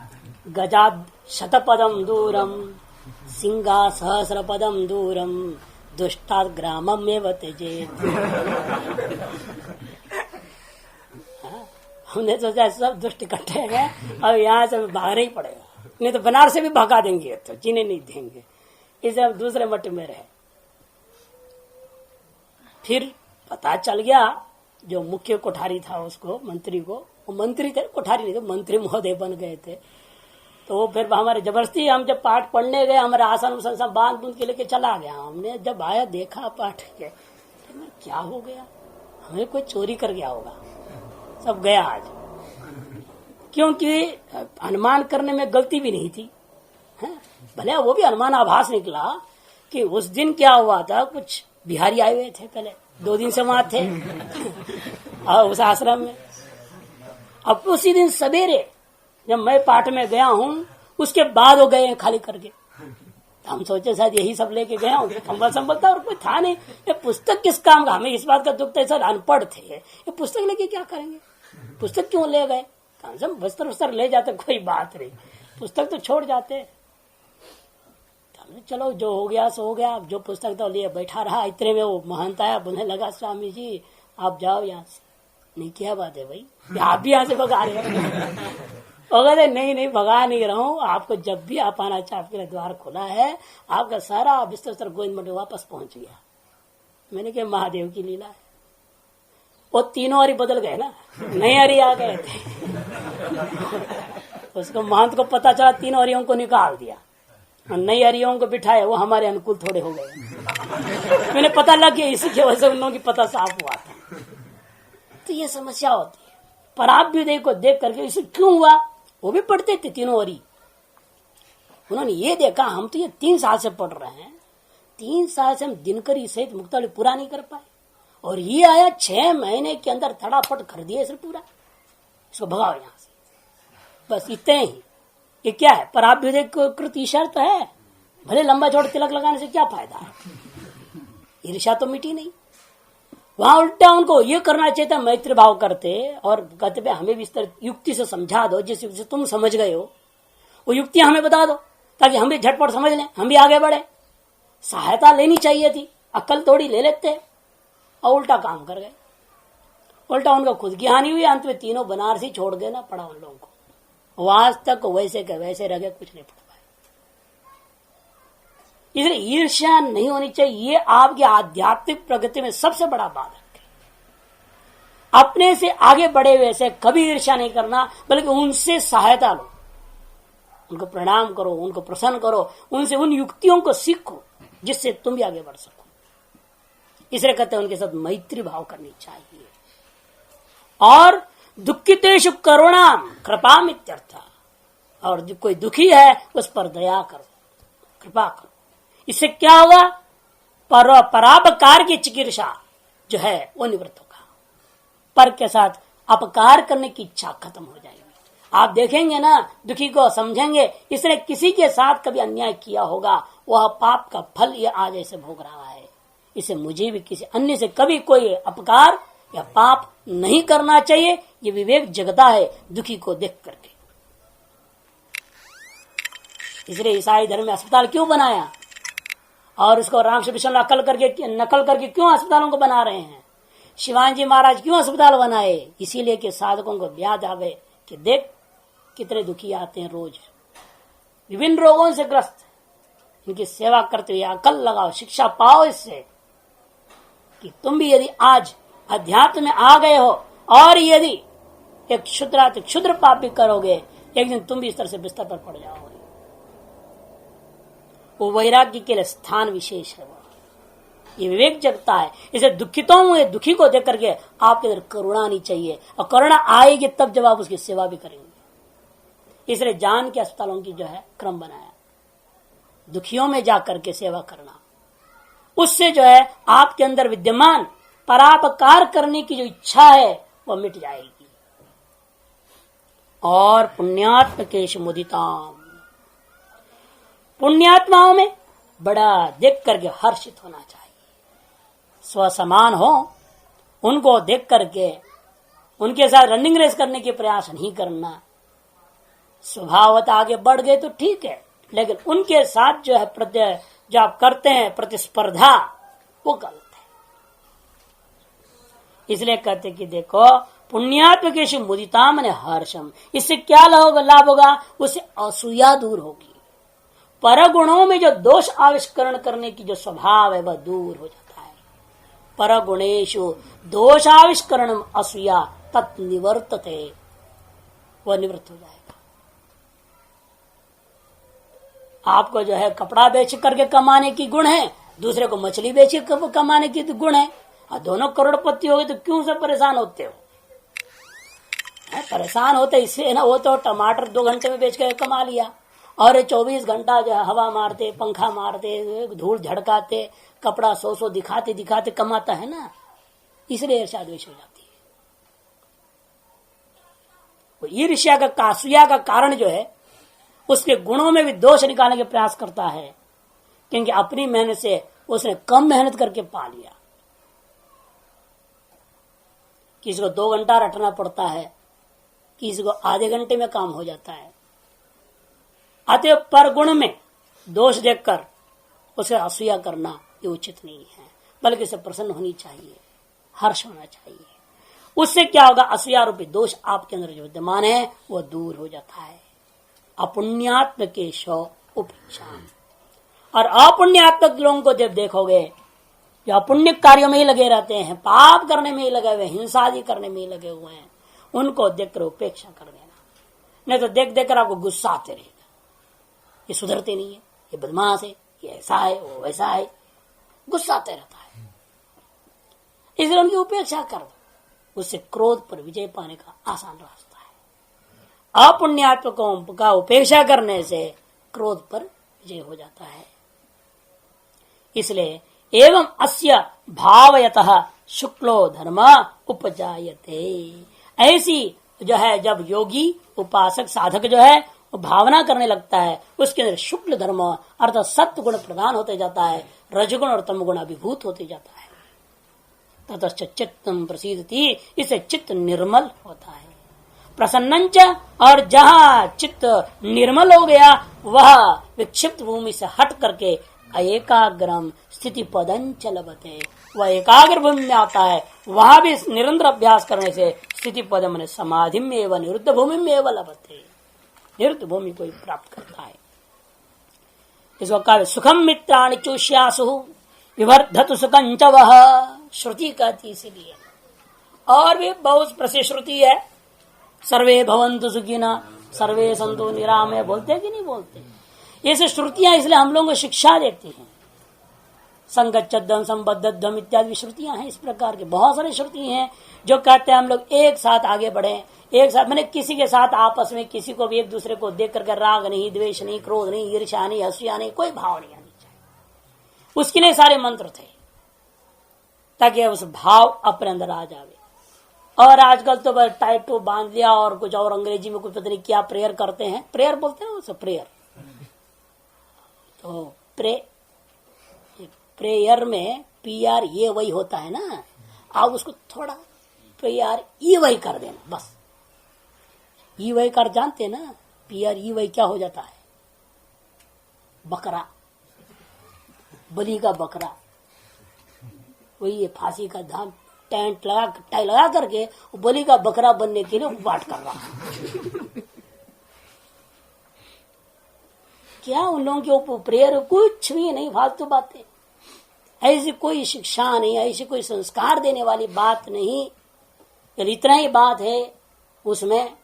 गजाद शतपदम दूरम, सिंगा सहस्रपदम दूरम, दुष्टात् ग्रामम एव त्यजेत्। हमने सोचा सब दुष्ट इकट्ठे हैं, अब यहाँ से भागना ही पड़ेगा, नहीं तो बनारस से भी भगा देंगे, तो जीने नहीं देंगे, इसे हम दूसरे मठ में रहे। फिर पता चल गया जो मुख्य कोठारी था उसको, मंत्री को, वो मंत्री थे, कोठारी नहीं थे, मंत्री महोदय बन गए थे। तो फिर हमारे जबरदस्ती हम जब पाठ पढ़ने गए, हमारे आसन सब बांध बूंद के लेके चला गया। हमने जब आया देखा पाठ के, क्या हो गया, हमें कोई चोरी कर गया होगा, सब गया आज, क्योंकि अनुमान करने में गलती भी नहीं थी। भले वो भी अनुमान आभास निकला कि उस दिन क्या हुआ था, कुछ बिहारी आए हुए थे, पहले 2 दिन से वहां थे और उस आश्रम में। अब उसी दिन सवेरे जब मैं पाठ में गया हूँ, उसके बाद वो गए खाली करके। हम सोचे शायद यही सब लेके गया हूँ, कंबल संबल था और कोई था नहीं। ये पुस्तक किस काम का, हमें इस बात का दुख था, सर अनपढ़ थे, ये पुस्तक लेके क्या करेंगे, पुस्तक क्यों ले गए, कम से कम बस्तर वस्तर ले जाते, कोई बात नहीं, पुस्तक तो छोड़ जाते। चलो जो हो गया सो हो गया, जो पुस्तक तो लिए बैठा रहा। इतने में वो महंत आया, बोलने लगा स्वामी जी आप जाओ यहाँ से। नहीं, क्या बात है भाई, आप भी यहाँ से भगा रहे हो? अगर नहीं भगा नहीं रहा हूँ, आपको जब भी आप आना चाहे आपके लिए द्वार खुला है। आपका सारा बिस्तर गोविंद मठ वापस पहुंच गया। मैंने कहा महादेव की लीला है। वो तीनों हरि बदल गए ना, नए हरि आ गए थे। उसको महंत को पता चला, तीनों हरियों को निकाल दिया और नई हरियों को बिठाया, वो हमारे अनुकूल थोड़े हो गए। मैंने पता लग गया, इसी की वजह से उन लोगों की पता साफ हुआ था। तो ये समस्या होती है। पराभ्युदय को देख करके इसे क्यों हुआ, वो भी पढ़ते थे तीनों हरि। उन्होंने ये देखा हम तो ये 3 साल से पढ़ रहे हैं, 3 साल से हम दिनकरी सहित मुक्तावली पूरा नहीं कर पाए, और ये आया 6 महीने के अंदर फटाफट कर दिया इसे पूरा। इसको भगाओ यहाँ से, बस इतने ही। ये क्या है, पराभ्युदय कृत ईश्वर तो है, भले लंबा चौड़ा तिलक लगाने से क्या फायदा है, ईर्ष्या तो मिटी नहीं। वहां उल्टा उनको ये करना चाहिए था, मैत्री भाव करते और कहते हमें विस्तार युक्ति से समझा दो, जिस युक्ति से तुम समझ गए हो वो युक्तियां हमें बता दो, ताकि हम भी झटपट समझ लें, हम भी आगे बढ़े। सहायता लेनी चाहिए थी, अक्ल थोड़ी ले लेते, और उल्टा काम कर गए। उल्टा उनका खुद की हानि हुई। अंत में तीनों बनारसी छोड़ देना पड़ा उन लोगों को। आज तक वैसे के वैसे रह गए, कुछ नहीं पढ़ पाए। इसलिए ईर्ष्या नहीं होनी चाहिए। ये आपकी आध्यात्मिक प्रगति में सबसे बड़ा बात है। अपने से आगे बढ़े हुए से कभी ईर्ष्या नहीं करना, बल्कि उनसे सहायता लो, उनको प्रणाम करो, उनको प्रसन्न करो, उनसे उन युक्तियों को सीखो जिससे तुम भी आगे बढ़ सको। इसलिए कहते हैं उनके साथ मैत्री भाव करनी चाहिए। और दुखितेषु करुणाम कृपाम इत्यर्थ, और जो कोई दुखी है उस पर दया करो, कृपा करो। इससे क्या होगा? परापकार की चिकित्सा जो है वो निवृत्त होगा, पर के साथ अपकार करने की इच्छा खत्म हो जाएगी। आप देखेंगे ना, दुखी को समझेंगे, इसने किसी के साथ कभी अन्याय किया होगा, वह पाप का फल ये आज ऐसे भोग रहा है। इसे मुझे भी किसी अन्य से कभी कोई अपकार या पाप नहीं करना चाहिए। ये विवेक जगता है दुखी को देख करके। इसलिए ईसाई धर्म में अस्पताल क्यों बनाया, और उसको रामकृष्ण मिशन नकल करके क्यों अस्पतालों को बना रहे हैं? शिवाजी महाराज क्यों अस्पताल बनाए? इसीलिए कि साधकों को याद आवे कि देख कितने दुखी आते हैं, रोज विभिन्न रोगों से ग्रस्त, इनकी सेवा करते हुए अकल लगाओ, शिक्षा पाओ इससे कि तुम भी यदि आज अध्यात्म में आ गए हो और यदि एक क्षुद्र पाप भी करोगे, एक दिन तुम भी इस तरह से बिस्तर पर पड़ जाओगे। वो वैराग्य के लिए स्थान विशेष है, ये विवेक जगता है। इसे दुखी को देख करके आपके अंदर करुणा आनी चाहिए, और करुणा आएगी तब जब आप उसकी सेवा भी करेंगे। इसलिए जान के अस्पतालों की जो है क्रम बनाया, दुखियों में जाकर के सेवा करना, उससे जो है आपके अंदर विद्यमान परापकार करने की जो इच्छा है वह मिट जाएगी। और पुण्यात्मकेश मुदिताम, पुण्यात्माओं में बड़ा देख करके हर्षित होना चाहिए। स्वसमान हो उनको देख करके उनके साथ रनिंग रेस करने के प्रयास नहीं करना। स्वभावत आगे बढ़ गए तो ठीक है, लेकिन उनके साथ जो है जो आप करते हैं प्रतिस्पर्धा, वो गलत है। इसलिए कहते कि देखो पुण्यात्मकेषु मुदिताम ने हर्षम, इससे क्या लाभ होगा? उससे असूया दूर होगी। परगुणों में जो दोष आविष्करण करने की जो स्वभाव है वह दूर हो जाता है। परगुणेषु दोषाविष्करण असूया तत् निवर्तते, वह निवृत्त हो जाएगा। आपको जो है कपड़ा बेच करके कमाने की गुण है, दूसरे को मछली बेच के कमाने की गुण है, और दोनों करोड़पति हो गए तो क्यों से परेशान होते हो? परेशान होते इसलिए ना, वो तो टमाटर 2 घंटे में बेच के कमा लिया, और 24 घंटा जो है हवा मारते, पंखा मारते, धूल झड़काते, कपड़ा 100 दिखाते दिखाते कमाता है ना, इसलिए ईर्ष्या द्वेष हो जाती है। वो ईर्ष्या का कासूया का कारण जो है उसके गुणों में भी दोष निकालने के प्रयास करता है, क्योंकि अपनी मेहनत से उसने कम मेहनत करके पा लिया। किसी को 2 घंटा रटना पड़ता है, किसी को आधे घंटे में काम हो जाता है। अतः पर गुण में दोष देखकर उसे असूया करना ये उचित नहीं है, बल्कि उसे प्रसन्न होनी चाहिए, हर्ष होना चाहिए। उससे क्या होगा? असूया रूपी दोष आपके अंदर जो विद्यमान है वो दूर हो जाता है। अपुण्यात्मकेश उपेक्षा, और अपुण्यात्मक लोगों को जब देखोगे जो अपुण्य कार्यों में ही लगे रहते हैं, पाप करने में ही लगे हुए, हिंसा आदि करने में ही लगे हुए हैं, उनको देखकर उपेक्षा कर देना। नहीं तो देख देख कर आपको गुस्सा आते रहेगा, ये सुधरते नहीं है, ये बदमाश है, ये ऐसा है, वो वैसा है, गुस्सा आते रहता है। इसलिए उनकी उपेक्षा कर दो, उससे क्रोध पर विजय पाने का आसान रास्ता है। अपुण्यात्मकों का उपेक्षा करने से क्रोध पर विजय हो जाता है। इसलिए एवं अस्य भावयतः शुक्लो धर्म उपजायते, ऐसी जो है जब योगी उपासक साधक जो है वो भावना करने लगता है, उसके अंदर शुक्ल धर्म अर्थात सत्व गुण प्रदान होते जाता है, रजगुण और तमगुण अभिभूत होते जाता है। ततश्च चित्तम प्रसीदति, इससे चित्त निर्मल होता है। प्रसन्नंच, और जहाँ चित्त निर्मल हो गया वह विक्षिप्त भूमि से हट करके एकाग्रम स्थिति पदंच लभते, वह एकाग्र भूमि में आता है। वहां भी निरंतर अभ्यास करने से स्थिति पद मन समाधि में एवं निरुद्ध भूमि में एवं लभते, निरुद्ध भूमि को प्राप्त करता है। इसको कहा सुखम मित्राणि चोष्यासु विवर्धतु सुखं च वह, श्रुति कहती इसीलिए। और भी बहुत प्रसिद्ध श्रुति है, सर्वे भवन्तु सुखिनः सर्वे सन्तु निरामय, बोलते हैं कि नहीं बोलते? ये सब श्रुतियां इसलिए हम लोगों को शिक्षा देती हैं। संगच्छद्धम संबद्धम इत्यादि श्रुतियां हैं। इस प्रकार की बहुत सारी श्रुति हैं जो कहते हैं हम लोग एक साथ आगे बढ़े, एक साथ, मैंने किसी के साथ आपस में किसी को भी एक दूसरे को देख करके राग नहीं, द्वेष नहीं, क्रोध नहीं, ईर्ष्या नहीं, असूया नहीं, कोई भाव नहीं आनी चाहिए। उसके लिए सारे मंत्र थे ताकि उस भाव अपने अंदर आ जावे। और आजकल तो बस टाइटो बांध दिया और कुछ और अंग्रेजी में कुछ पता नहीं क्या प्रेयर करते हैं, प्रेयर बोलते हैं उसे, प्रेयर। तो प्रेयर में पीआर ये वही होता है ना, आप उसको थोड़ा पीआर ई वही कर देना बस। ई वही कर जानते ना, पीआर ई वही क्या हो जाता है? बकरा, बलि का बकरा। वही फांसी का धाम टेंट लगा करके बलि का बकरा बनने के लिए पाठ कर रहा है। क्या उन लोगों के ऊपर प्रेयर? कुछ भी नहीं, फालतू बातें। ऐसी कोई शिक्षा नहीं, ऐसी कोई संस्कार देने वाली बात नहीं। यदि इतना ही बात है उसमें,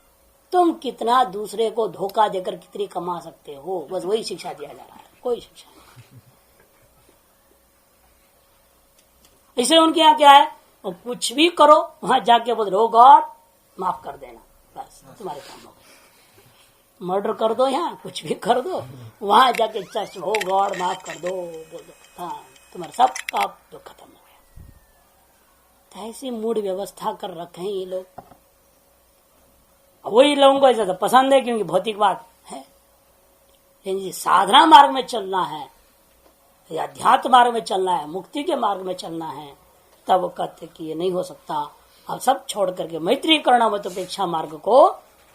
तुम कितना दूसरे को धोखा देकर कितनी कमा सकते हो, बस वही शिक्षा दिया जा रहा है, कोई शिक्षा नहीं। इसलिए उनके यहाँ क्या है, वो कुछ भी करो वहां जाके बोल रो गॉड माफ कर देना, बस तुम्हारे काम हो गए। मर्डर कर दो, यहाँ कुछ भी कर दो, वहां जाके चर्च हो गॉड माफ कर दो, बोल दो, हाँ तुम्हारा सब पाप तो खत्म हो गया। तो ऐसी मूड व्यवस्था कर रखे हैं ये लोग। वही लोगों को ऐसा तो पसंद है क्योंकि भौतिकवाद है, लेकिन साधना मार्ग में चलना है या अध्यात्म मार्ग में चलना है, मुक्ति के मार्ग में चलना है, तब वो कहते कि ये नहीं हो सकता। अब सब छोड़ करके मैत्री करुणामत उपेक्षा मार्ग को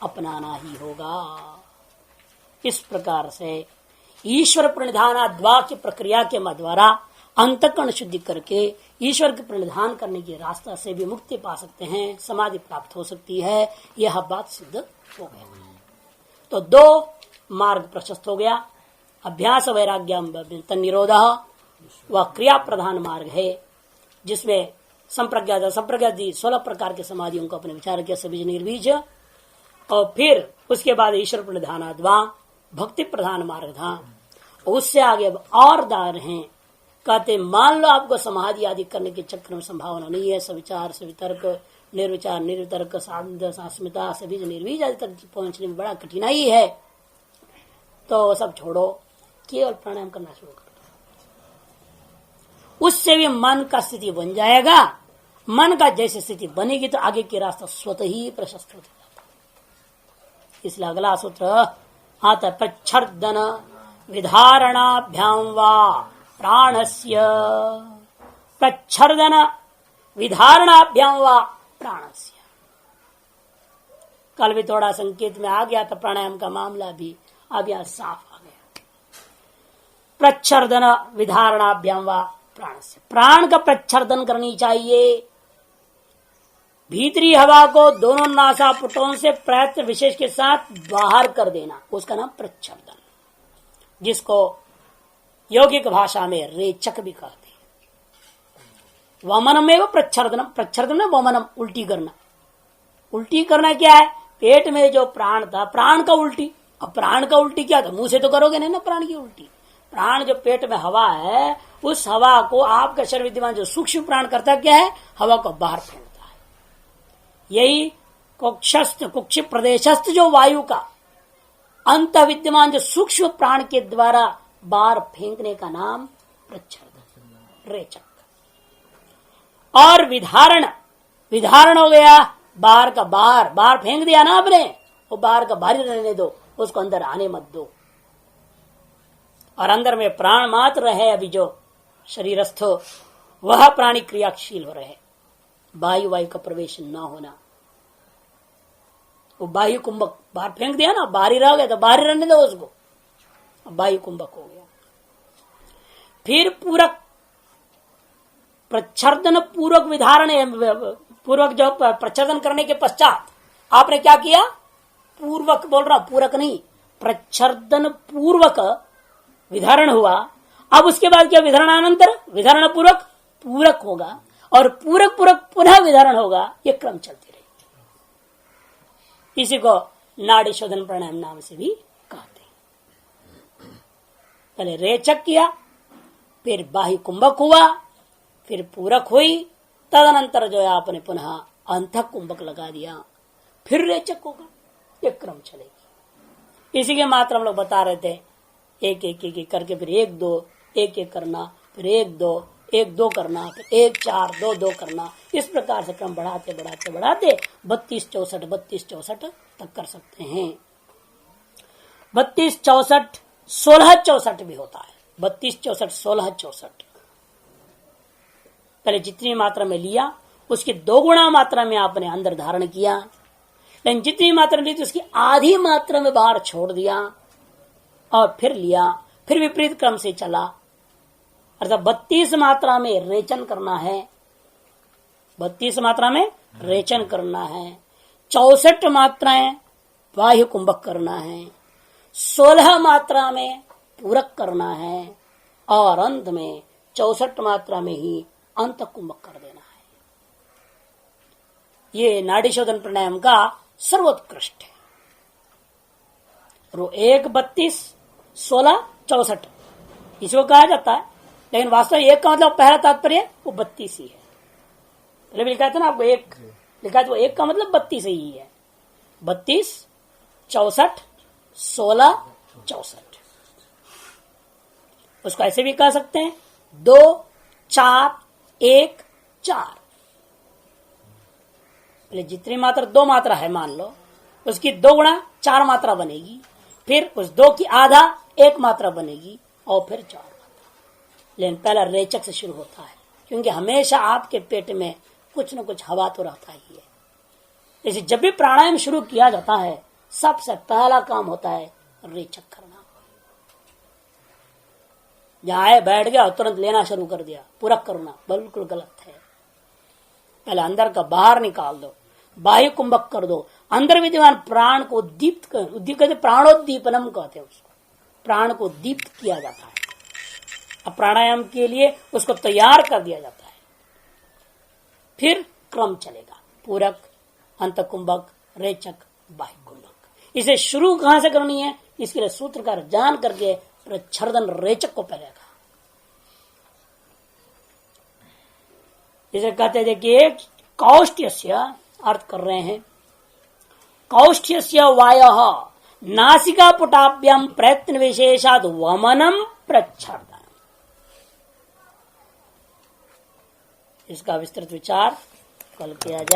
अपनाना ही होगा। इस प्रकार से ईश्वर प्रणिधान द्वा की प्रक्रिया के द्वारा अंतःकरण शुद्धि करके ईश्वर के प्रणिधान करने के रास्ता से भी मुक्ति पा सकते हैं, समाधि प्राप्त हो सकती है। यह बात सिद्ध हो गया। तो दो मार्ग प्रशस्त हो गया। अभ्यास वैराग्य निरोध वह क्रिया प्रधान मार्ग है, जिसमें संप्रज्ञात 16 प्रकार के समाधियों को अपने विचार किया, सबीज निर्बीज। और फिर उसके बाद ईश्वर प्रणिधानाद्वा भक्ति प्रधान मार्ग था। उससे आगे और दार हैं। कहते मान लो आपको समाधि आदि करने के चक्र में संभावना नहीं है, सविचार सवितर्क निर्विचार निर्वितर्क सास्मिता सबीज निर्बीज आदि तक पहुंचने में बड़ा कठिनाई है, तो सब छोड़ो, केवल प्राणायाम करना शुरू करो। उससे भी मन का स्थिति बन जाएगा। मन का जैसे स्थिति बनेगी तो आगे के रास्ता स्वतः ही प्रशस्त हो जाता। इसलिए अगला सूत्र आता है प्रच्छर्दन विधारणाभ्याम वा प्राणस्य। प्रच्छर्दन विधारणाभ्याम वा प्राणस्य। कल भी थोड़ा संकेत में आ गया था प्राणायाम का मामला भी, अब यहां साफ आ गया। प्रच्छर्दन विधारणाभ्याम वा प्राण से, प्राण का प्रच्छर्दन करनी चाहिए। भीतरी हवा को दोनों नासापुटों से प्रयत्न विशेष के साथ बाहर कर देना, उसका नाम प्रच्छर्दन, जिसको यौगिक भाषा में रेचक भी कहते हैं। वमनम एवं प्रच्छर्दनम, प्रच्छर्दन वमनम उल्टी करना। उल्टी करना क्या है? पेट में जो प्राण था, प्राण का उल्टी। अब प्राण का उल्टी क्या था? मुंह से तो करोगे नहीं ना प्राण की उल्टी। प्राण जो पेट में हवा है, उस हवा को आपका शरीर विद्यमान जो सूक्ष्म प्राण करता क्या है? हवा को बाहर फेंकता है। यही कुक्षि प्रदेशस्थ जो वायु का अंत विद्यमान जो सूक्ष्म प्राण के द्वारा बाहर फेंकने का नाम प्रच्छर्दन, रेचक। और विधारण, विधारण हो गया बाहर का बाहर फेंक दिया ना आपने, वो बाहर का बाहर रहने दो, उसको अंदर आने मत दो। और अंदर में प्राण मात्र है अभी जो शरीरस्थ, वह प्राणी क्रियाशील हो रहे, वायु का प्रवेश न होना। वो वायु कुंभक बाहर फेंक दिया ना, बाहर ही रह गया तो बाहर ही रहने दो उसको, वायु कुंभक हो गया। फिर पूरक प्रच्छर्दन पूर्वक विधारण, पूर्वक जो प्रच्छर्दन करने के पश्चात आपने क्या किया? पूर्वक बोल रहा, पूरक नहीं, प्रच्छर्दन पूर्वक विधारण हुआ। अब उसके बाद क्या? विधारणानंतर विधारण पूर्वक पूरक होगा। और पूरक पूरक पुनः विधारण होगा, ये क्रम चलती रहेगी। इसी को नाड़ी शोधन प्राणायाम नाम से भी कहते हैं। पहले रेचक किया, फिर बाह्य कुंभक हुआ, फिर पूरक हुई, तदनंतर जो है आपने पुनः अंतः कुंभक लगा दिया, फिर रेचक होगा, ये क्रम चलेगी। इसी के मात्र हम लोग बता रहे थे, एक एक एक एक करके फिर एक दो, एक एक करना, फिर एक दो करना, फिर 1 4 2 2 करना, इस प्रकार से क्रम बढ़ाते बढ़ाते बढ़ाते 32 64 तक कर सकते हैं। 32 64 16 64 भी होता है। 32 64 16 64 पहले जितनी मात्रा में लिया उसकी 2 गुना मात्रा में आपने अंदर धारण किया, लेकिन जितनी मात्रा ली तो उसकी आधी मात्रा में बाहर छोड़ दिया और फिर लिया, फिर विपरीत क्रम से चला। अर्थात 32 मात्रा में रेचन करना है, 32 मात्रा में रेचन करना है, 64 मात्राएं बाह्य कुंभक करना है, 16 मात्रा में पूरक करना है और अंत में 64 मात्रा में ही अंत कुंभक कर देना है। ये नाड़ी शोधन प्राणायाम का सर्वोत्कृष्ट है। 1 32 16 64 इसको कहा जाता है, लेकिन वास्तव एक का मतलब पहला तात्पर्य वो 32 ही है। पहले भी लिखा था ना आपको, एक लिखा था, वो एक का मतलब 32 ही है। 32 64 16 64 उसको ऐसे भी कह सकते हैं 2 4 1 4। पहले जितनी मात्रा 2 मात्रा है मान लो, उसकी 2 गुणा 4 मात्रा बनेगी, फिर उस 2 की आधा 1 मात्रा बनेगी और फिर 4 मात्रा। लेकिन पहला रेचक से शुरू होता है, क्योंकि हमेशा आपके पेट में कुछ न कुछ हवा तो रहता ही है। जैसे जब भी प्राणायाम शुरू किया जाता है, सबसे पहला काम होता है रेचक करना। जहां आए बैठ गया और तुरंत लेना शुरू कर दिया, पूरक करना बिल्कुल गलत है। पहले अंदर का बाहर निकाल दो, बाह्य कुंभक कर दो, अंदर विद्यमान प्राण को दीप्त कर, उद्दीप कहते प्राणोद्दीपनम कहते हैं उसको, प्राण को दीप्त किया जाता है। अब प्राणायाम के लिए उसको तैयार कर दिया जाता है, फिर क्रम चलेगा, पूरक, अंत कुंभक, रेचक, बाह्य कुंभक। इसे शुरू कहां से करनी है, इसके लिए सूत्रकार जान करके प्रच्छर्दन रेचक को पहले कहा। इसे कहते देखिए कौष्ठ्यस्य, अर्थ कर रहे हैं, कौष्ठ्यस्य वायः नासिका पुटाभ्याम प्रयत्न विशेषाद वमनम प्रच्छर्दन। इसका विस्तृत विचार कल किया जाए।